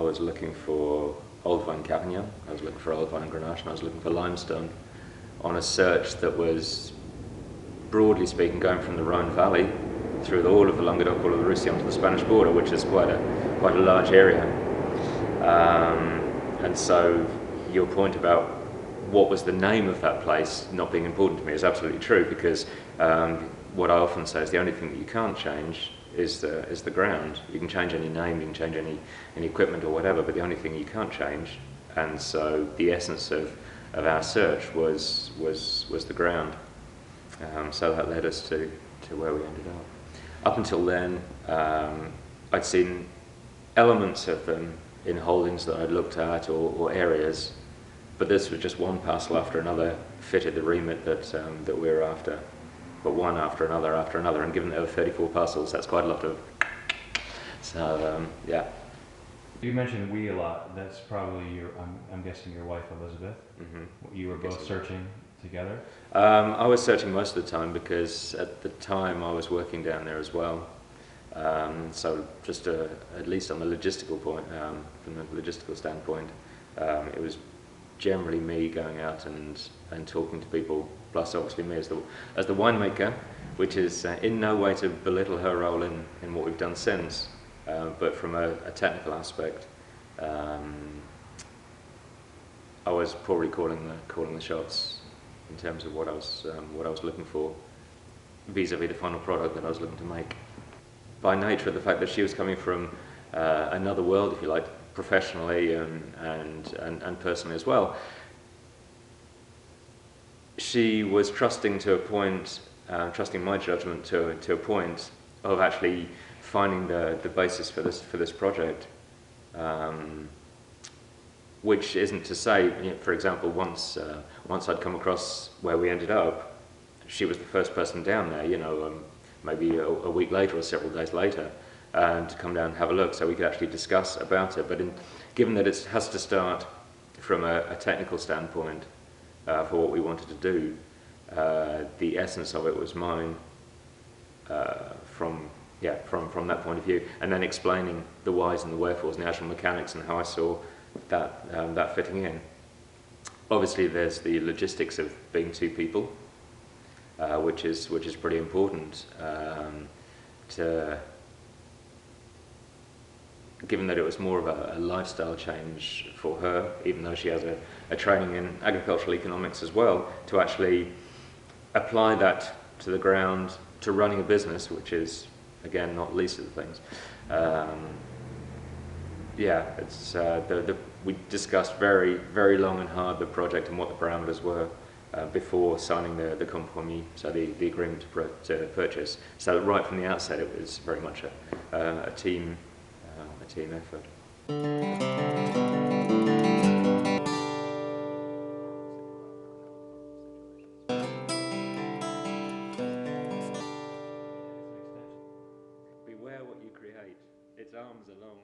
was looking for old vine Cavignon, I was looking for old vine Grenache, and I was looking for limestone on a search that was, broadly speaking, going from the Rhone Valley through all of the Languedoc, all of the Roussillon to the Spanish border, which is quite a large area. And so your point about what was the name of that place not being important to me is absolutely true, because what I often say is the only thing that you can't change is the ground. You can change any name, you can change any equipment or whatever, but the only thing you can't change. And so the essence of our search was the ground. So that led us to where we ended up. Up until then, I'd seen elements of them in holdings that I'd looked at or areas, but this was just one parcel after another fitted the remit that we were after. But one after another, and given there were 34 parcels, that's quite a lot of. So yeah. You mentioned we a lot. That's probably your. I'm guessing your wife Elizabeth. Mm-hmm. You were both searching together. I was searching most of the time because at the time I was working down there as well. So just at least on the logistical point, from the logistical standpoint, it was generally me going out and talking to people, plus obviously me as the winemaker, which is in no way to belittle her role in what we've done since, but from a technical aspect, I was probably calling the shots in terms of what I was looking for vis-a-vis the final product that I was looking to make. By nature of the fact that she was coming from another world, if you like, professionally and personally as well, she was trusting to a point, trusting my judgment to a point of actually finding the basis for this project. Which isn't to say, you know, for example, once I'd come across where we ended up, she was the first person down there, you know, maybe a week later or several days later, to come down and have a look so we could actually discuss about it. But given that it has to start from a technical standpoint for what we wanted to do, the essence of it was mine from that point of view, and then explaining the whys and the wherefores and the actual mechanics and how I saw that fitting in. Obviously there's the logistics of being two people, which is pretty important, given that it was more of a lifestyle change for her, even though she has a training in agricultural economics as well, to actually apply that to the ground, to running a business, which is, again, not least of the things. Yeah, it's we discussed very, very long and hard the project and what the parameters were before signing the compromis, so the agreement to purchase. So right from the outset, it was very much a team effort. Beware what you create. Its arms are long.